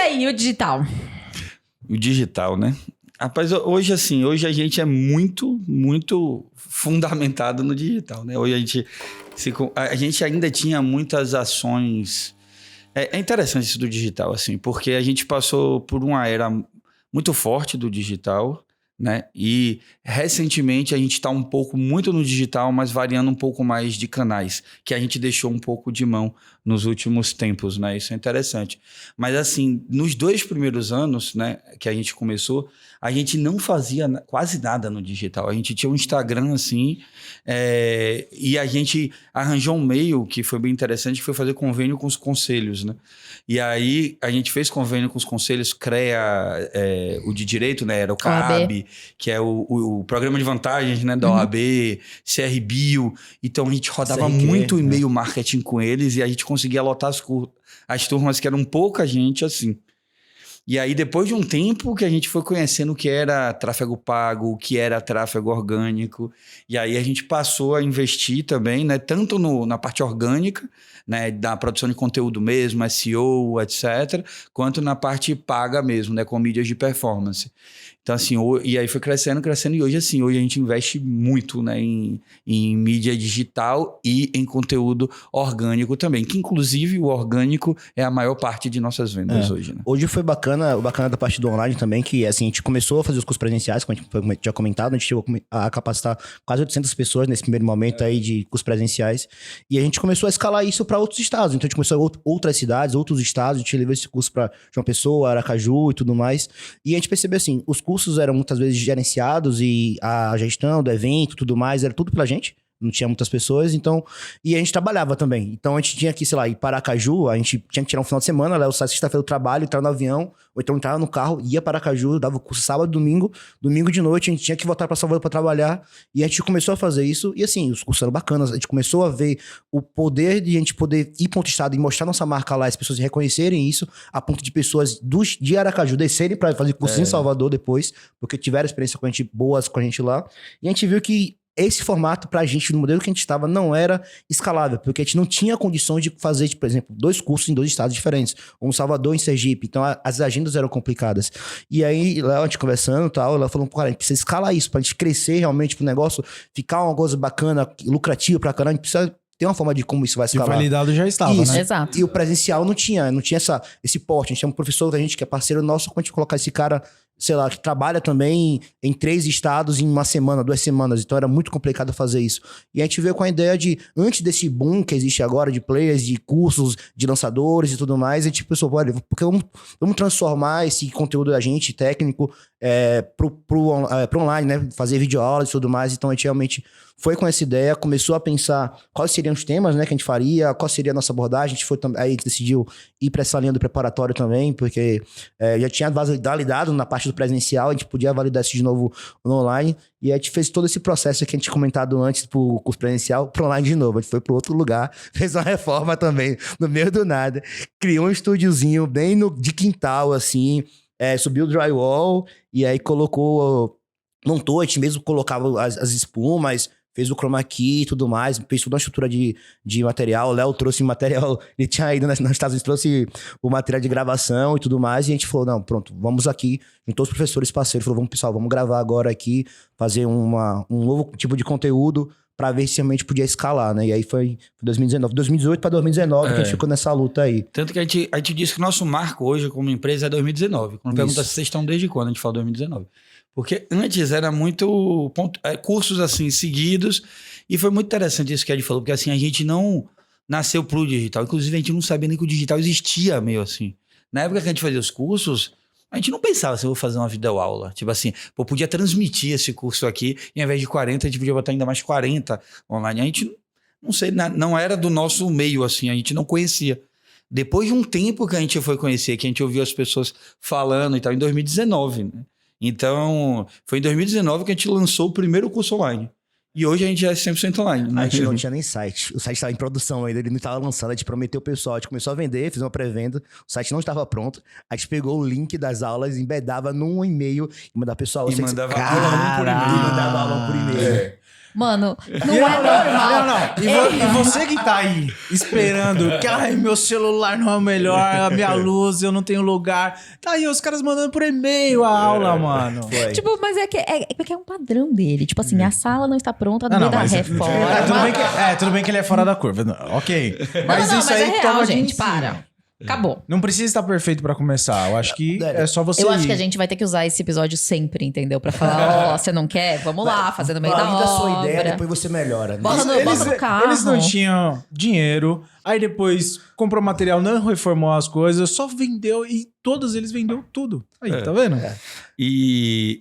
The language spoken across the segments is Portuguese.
aí, o digital? O digital, né? Rapaz, hoje a gente é muito, muito fundamentado no digital, né? Hoje a gente ainda tinha muitas ações. É interessante isso do digital, assim, porque a gente passou por uma era muito forte do digital, né? E recentemente a gente está um pouco muito no digital, mas variando um pouco mais de canais, que a gente deixou um pouco de mão nos últimos tempos, né? Isso é interessante. Mas assim, nos 2 primeiros anos, né, que a gente começou, a gente não fazia quase nada no digital. A gente tinha um Instagram assim, e a gente arranjou um meio que foi bem interessante, que foi fazer convênio com os conselhos, né? E aí a gente fez convênio com os conselhos, CREA, o de direito, né? Era o CAB, que é o programa de vantagens, né, da OAB, CRBio. Então a gente rodava muito e-mail marketing com eles e a gente conseguia lotar as turmas que eram pouca gente assim. E aí, depois de um tempo que a gente foi conhecendo o que era tráfego pago, o que era tráfego orgânico, e aí a gente passou a investir também, né, tanto na parte orgânica, né, da produção de conteúdo mesmo, SEO, etc., quanto na parte paga mesmo, né, com mídias de performance. Então, assim, e aí foi crescendo, e hoje, assim, hoje a gente investe muito, né, em mídia digital e em conteúdo orgânico também, que inclusive o orgânico é a maior parte de nossas vendas hoje, né? Hoje foi o bacana da parte do online também, que assim, a gente começou a fazer os cursos presenciais, como a gente tinha comentado, a gente chegou a capacitar quase 800 pessoas nesse primeiro momento aí de cursos presenciais, e a gente começou a escalar isso para outros estados, então a gente começou outras cidades, outros estados, a gente levou esse curso para João Pessoa, Aracaju e tudo mais, e a gente percebeu assim, os cursos eram muitas vezes gerenciados e a gestão do evento e tudo mais, era tudo pela gente. Não tinha muitas pessoas, então... E a gente trabalhava também. Então a gente tinha que, sei lá, ir para Aracaju, a gente tinha que tirar um final de semana, lá, sexta-feira do trabalho, entrar no avião, ou então entrar no carro, ia para Aracaju, dava o curso sábado, domingo de noite, a gente tinha que voltar para Salvador para trabalhar, e a gente começou a fazer isso, e assim, os cursos eram bacanas, a gente começou a ver o poder de a gente poder ir para outro estado e mostrar nossa marca lá, as pessoas reconhecerem isso, a ponto de pessoas de Aracaju descerem para fazer cursos em Salvador depois, porque tiveram experiência boas com a gente lá, e a gente viu que esse formato pra gente, no modelo que a gente estava, não era escalável, porque a gente não tinha condições de fazer, por exemplo, 2 cursos em 2 estados diferentes, um em Salvador e em Sergipe, então as agendas eram complicadas. E aí, Léo, a gente conversando e tal, ela falou, cara, a gente precisa escalar isso, pra gente crescer realmente pro negócio, ficar uma coisa bacana, lucrativa pra caramba, a gente precisa ter uma forma de como isso vai escalar. E validado já estava, isso, né? Exato. E o presencial não tinha esse porte, a gente tem um professor da gente que é parceiro nosso, quando a gente colocar esse cara, sei lá, que trabalha também em 3 estados em 1 semana, 2 semanas. Então era muito complicado fazer isso. E a gente veio com a ideia de, antes desse boom que existe agora, de players, de cursos, de lançadores e tudo mais, a gente pensou, olha, porque vamos transformar esse conteúdo da gente, técnico, pro online, né? Fazer videoaulas e tudo mais. Então a gente realmente foi com essa ideia, começou a pensar quais seriam os temas, né, que a gente faria, qual seria a nossa abordagem. A gente foi aí a gente decidiu ir para essa linha do preparatório também, porque já tinha validado na parte do presencial, a gente podia validar isso de novo no online, e a gente fez todo esse processo que a gente tinha comentado antes pro curso presencial, pro online de novo. A gente foi pro outro lugar, fez uma reforma também, no meio do nada, criou um estúdiozinho bem de quintal, assim, subiu o drywall, e aí montou, a gente mesmo colocava as espumas, fez o chroma key e tudo mais, fez toda uma estrutura de material. O Léo trouxe material, ele tinha ido nos Estados Unidos, trouxe o material de gravação e tudo mais, e a gente falou, não, pronto, vamos aqui, juntou os professores parceiros, falou, vamos pessoal, vamos gravar agora aqui, fazer um novo tipo de conteúdo pra ver se realmente podia escalar, né? E aí foi 2019, 2018 pra 2019 que a gente ficou nessa luta aí. Tanto que a gente disse que o nosso marco hoje como empresa é 2019. Quando pergunta se vocês estão desde quando, a gente fala 2019. Porque antes era muito cursos assim seguidos, e foi muito interessante isso que a gente falou, porque assim, a gente não nasceu pro digital, inclusive a gente não sabia nem que o digital existia meio assim. Na época que a gente fazia os cursos, a gente não pensava assim, eu vou fazer uma videoaula, tipo assim, podia transmitir esse curso aqui, e ao invés de 40, a gente podia botar ainda mais 40 online. A gente, não sei, não era do nosso meio assim, a gente não conhecia. Depois de um tempo que a gente foi conhecer, que a gente ouviu as pessoas falando e tal, em 2019, né? Então, foi em 2019 que a gente lançou o primeiro curso online. E hoje a gente já é 100% online. Né? A gente não tinha nem site. O site estava em produção ainda, ele não estava lançando. A gente prometeu o pessoal, a gente começou a vender, fez uma pré-venda. O site não estava pronto. A gente pegou o link das aulas, embedava num e-mail e mandava pessoal. E mandava aula por e-mail. Mandava aula por e-mail. Mano, não é normal. Não. E você que tá aí esperando que meu celular não é o melhor, a minha luz, eu não tenho lugar. Tá aí os caras mandando por e-mail a aula, mano. Foi. Tipo, mas porque é um padrão dele. Tipo assim, a sala não está pronta no meio da reforma. Tudo bem que ele é fora da curva. Ok. Mas Não, isso mas aí é real, toma gente. Para. Acabou. Não precisa estar perfeito pra começar. Eu acho que é só você Eu acho ir. que a gente vai ter que usar esse episódio sempre, entendeu? Pra falar, você não quer? Vamos lá, fazer no meio da Valida a sua obra. ideia, depois você melhora. Né? Bota no carro. Eles não tinham dinheiro, aí depois comprou material, não reformou as coisas, só vendeu e todos eles vendeu tudo. Aí, tá vendo? E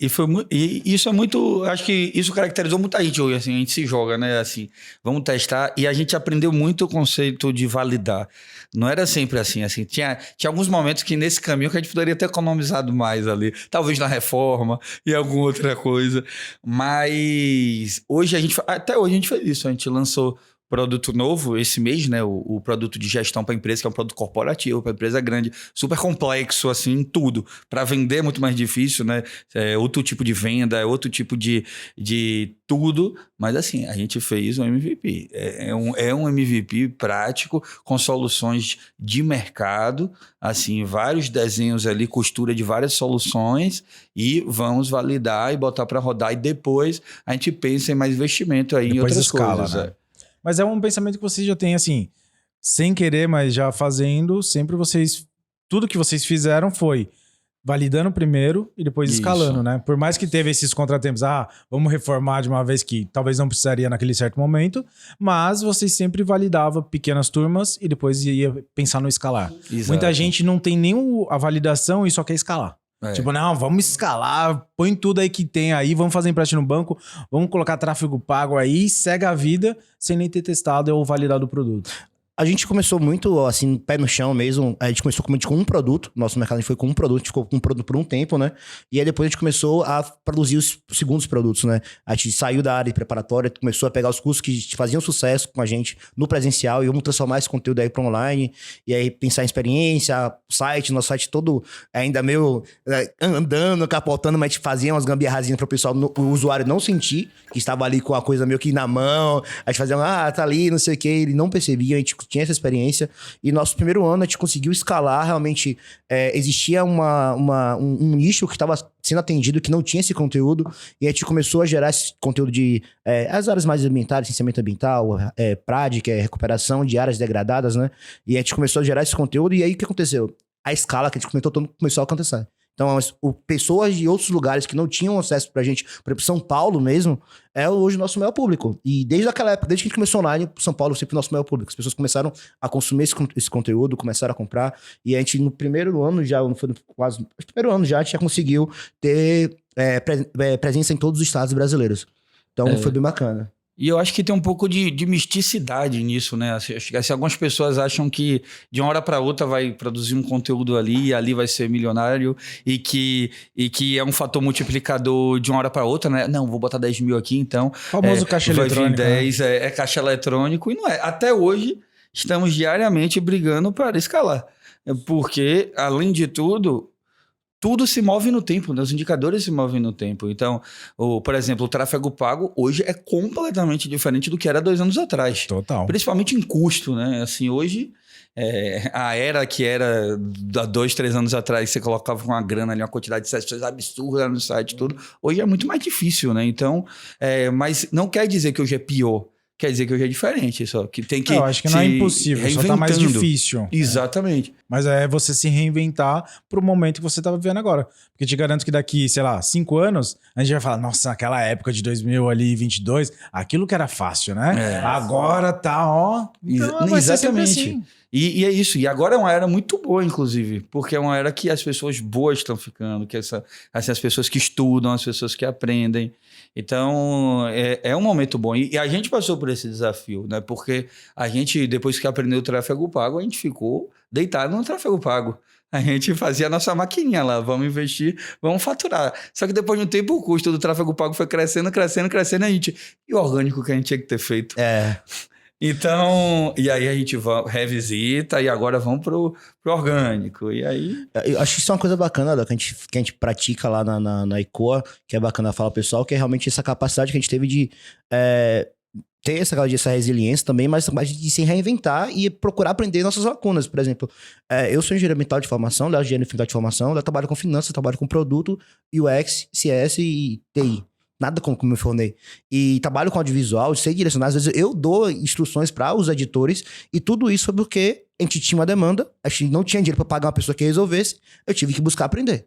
isso é muito... Acho que isso caracterizou muita gente hoje, assim, a gente se joga, né? Assim, vamos testar. E a gente aprendeu muito o conceito de validar. Não era sempre assim. Tinha alguns momentos que nesse caminho que a gente poderia ter economizado mais ali. Talvez na reforma e alguma outra coisa. Mas hoje até hoje a gente fez isso. A gente lançou produto novo esse mês, né? O produto de gestão para empresa, que é um produto corporativo, para empresa grande, super complexo, assim, tudo. Para vender é muito mais difícil, né? É outro tipo de venda, é outro tipo de tudo. Mas assim, a gente fez um MVP. É um MVP prático, com soluções de mercado, assim, vários desenhos ali, costura de várias soluções, e vamos validar e botar para rodar. E depois a gente pensa em mais investimento aí Depois em outras escala, coisas. né? Mas é um pensamento que vocês já têm, assim, sem querer, mas já fazendo, sempre tudo que vocês fizeram foi validando primeiro e depois Isso. escalando, né? Por mais que teve esses contratempos, vamos reformar de uma vez que talvez não precisaria naquele certo momento, mas vocês sempre validavam pequenas turmas e depois ia pensar no escalar. Exato. Muita gente não tem nem a validação e só quer escalar. É. Tipo, não, vamos escalar, põe tudo aí que tem aí, vamos fazer empréstimo no banco, vamos colocar tráfego pago aí, segue a vida, sem nem ter testado ou validado o produto. A gente começou muito, assim, pé no chão mesmo. A gente começou com um produto. Nosso mercado foi com um produto. A gente ficou com um produto por um tempo, né? E aí depois a gente começou a produzir os segundos produtos, né? A gente saiu da área de preparatória, começou a pegar os cursos que faziam sucesso com a gente no presencial e vamos transformar esse conteúdo aí para online. E aí pensar em experiência, nosso site todo ainda meio andando, capotando, mas a gente fazia umas gambiarrazinhas para o pessoal, o usuário não sentir que estava ali com a coisa meio que na mão. A gente fazia, tá ali, não sei o que. Ele não percebia, a gente tinha essa experiência. E nosso primeiro ano a gente conseguiu escalar, realmente existia um nicho que estava sendo atendido, que não tinha esse conteúdo, e a gente começou a gerar esse conteúdo de as áreas mais ambientais, licenciamento ambiental, PRAD, que é recuperação de áreas degradadas, né? E a gente começou a gerar esse conteúdo, e aí o que aconteceu? A escala que a gente comentou começou a acontecer. Então, pessoas de outros lugares que não tinham acesso pra gente, por exemplo, São Paulo mesmo, é hoje o nosso maior público. E desde aquela época, desde que a gente começou online, São Paulo é sempre o nosso maior público. As pessoas começaram a consumir esse conteúdo, começaram a comprar. E a gente, no primeiro ano já, não foi quase... No primeiro ano já, a gente já conseguiu ter presença em todos os estados brasileiros. Então, foi bem bacana. E eu acho que tem um pouco de misticidade nisso, né? Assim, algumas pessoas acham que de uma hora para outra vai produzir um conteúdo ali e ali vai ser milionário e que é um fator multiplicador de uma hora para outra, né? Não, vou botar 10 mil aqui, então... Famoso caixa eletrônico. Vai vir 10, é caixa eletrônico, e não é. Até hoje, estamos diariamente brigando para escalar. Porque, além de tudo se move no tempo, né? Os indicadores se movem no tempo. Então, por exemplo, o tráfego pago hoje é completamente diferente do que era 2 anos atrás. Total. Principalmente em custo, né? Assim, hoje, a era que era há 2, 3 anos atrás, você colocava uma grana ali, uma quantidade de sessões absurda no site, tudo. Hoje é muito mais difícil, né? Então, mas não quer dizer que hoje é pior. Quer dizer que hoje é diferente, só que tem que eu acho que não é impossível, só tá mais difícil. Exatamente. Mas é você se reinventar pro momento que você tá vivendo agora. Porque te garanto que daqui, sei lá, 5 anos, a gente vai falar, nossa, naquela época de 2022, aquilo que era fácil, né? Agora tá, ó... Então vai ser sempre assim. E é isso. E agora é uma era muito boa, inclusive, porque é uma era que as pessoas boas estão ficando, que as pessoas que estudam, as pessoas que aprendem. Então, é um momento bom. E a gente passou por esse desafio, né? Porque a gente, depois que aprendeu o tráfego pago, a gente ficou deitado no tráfego pago. A gente fazia a nossa maquininha lá, vamos investir, vamos faturar. Só que depois de um tempo, o custo do tráfego pago foi crescendo, e a gente... E o orgânico que a gente tinha que ter feito? Então, e aí a gente revisita e agora vamos pro orgânico. E aí... Eu acho que isso é uma coisa bacana que a gente pratica lá na ICOA, que é bacana falar ao pessoal, que é realmente essa capacidade que a gente teve de ter essa resiliência também, mas de se reinventar e procurar aprender nossas lacunas. Por exemplo, eu sou engenheiro ambiental de formação, Léo é engenheiro ambiental de formação, Léo trabalho com finanças, trabalho com produto, UX, CS e TI. Nada como me formei. E trabalho com audiovisual, sei direcionar. Às vezes eu dou instruções para os editores e tudo isso porque a gente tinha uma demanda, a gente não tinha dinheiro para pagar uma pessoa que resolvesse, eu tive que buscar aprender.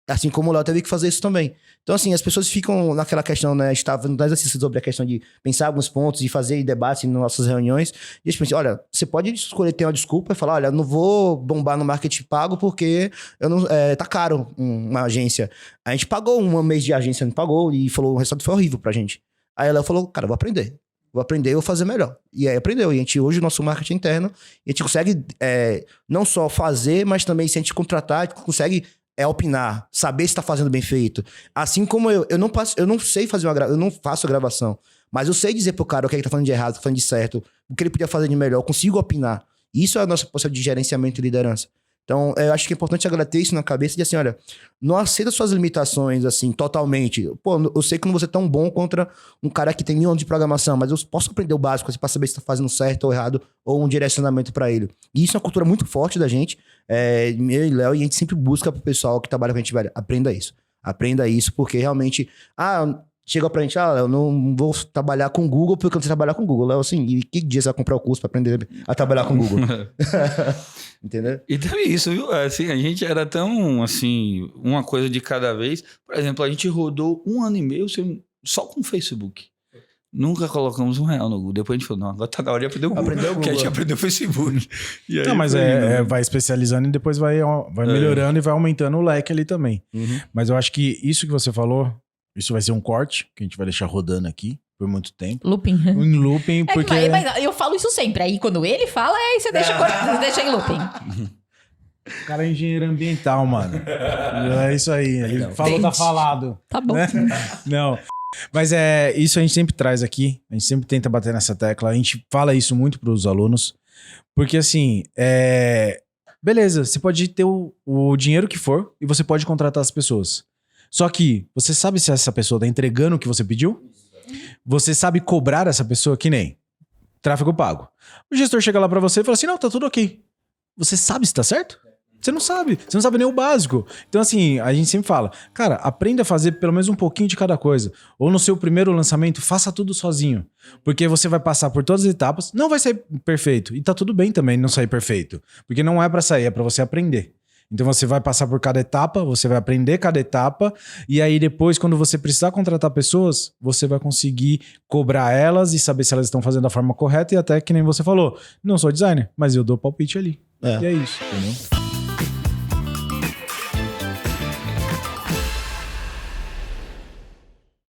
Assim como o Léo teve que fazer isso também. Então, assim, as pessoas ficam naquela questão, né? A gente estava fazendo exercícios sobre a questão de pensar alguns pontos e fazer debates nas nossas reuniões. E a gente pensa, olha, você pode escolher ter uma desculpa e falar, olha, não vou bombar no marketing pago porque eu não, tá caro uma agência. A gente pagou um mês de agência, não pagou, e falou, o resultado foi horrível pra gente. Aí ela falou, cara, vou aprender, e vou fazer melhor. E aí aprendeu. E a gente, hoje, o nosso marketing interno, a gente consegue não só fazer, mas também, se a gente contratar, a gente consegue opinar, saber se tá fazendo bem feito. Assim como eu não sei fazer eu não faço gravação, mas eu sei dizer pro cara o que ele tá falando de errado, o que tá falando de certo, o que ele podia fazer de melhor, eu consigo opinar. Isso é a nossa possibilidade de gerenciamento e liderança. Então, eu acho que é importante agora ter isso na cabeça de assim, olha, não aceita suas limitações, assim, totalmente. Pô, eu sei que não vou ser tão bom contra um cara que tem 1000 anos de programação, mas eu posso aprender o básico, assim, pra saber se tá fazendo certo ou errado, ou um direcionamento pra ele. E isso é uma cultura muito forte da gente, eu e Léo, e a gente sempre busca pro pessoal que trabalha com a gente, velho, aprenda isso, porque realmente, chega pra gente, eu não vou trabalhar com o Google porque eu não sei trabalhar com o Google. Léo, assim, e que dia você vai comprar o curso pra aprender a trabalhar com o Google? Entendeu? E também isso, viu? Assim, a gente era tão, assim, uma coisa de cada vez. Por exemplo, a gente rodou 1 ano e meio só com o Facebook. Nunca colocamos R$1 no Google. Depois a gente falou, não, agora tá na hora de aprender o Google. Porque a gente aprendeu o Facebook. E aí, não, mas vai especializando e depois vai melhorando e vai aumentando o leque ali também. Uhum. Mas eu acho que isso que você falou, isso vai ser um corte, que a gente vai deixar rodando aqui por muito tempo. Looping. Em looping, porque... Mas eu falo isso sempre. Aí quando ele fala, aí você deixa, você deixa em looping. O cara é engenheiro ambiental, mano. É isso aí. Ele falou, tá falado. Tá bom. Né? Não. Mas isso a gente sempre traz aqui. A gente sempre tenta bater nessa tecla. A gente fala isso muito pros alunos. Porque assim, beleza, você pode ter o dinheiro que for e você pode contratar as pessoas. Só que você sabe se essa pessoa tá entregando o que você pediu? Você sabe cobrar essa pessoa que nem tráfego pago. O gestor chega lá pra você e fala assim, não, tá tudo ok. Você sabe se tá certo? Você não sabe nem o básico. Então assim, a gente sempre fala, cara, aprenda a fazer pelo menos um pouquinho de cada coisa. Ou no seu primeiro lançamento, faça tudo sozinho. Porque você vai passar por todas as etapas, não vai sair perfeito. E tá tudo bem também não sair perfeito. Porque não é pra sair, é pra você aprender. Então você vai passar por cada etapa, você vai aprender cada etapa, e aí depois, quando você precisar contratar pessoas, você vai conseguir cobrar elas e saber se elas estão fazendo da forma correta, e até que nem você falou, não sou designer, mas eu dou palpite ali. E é isso, entendeu?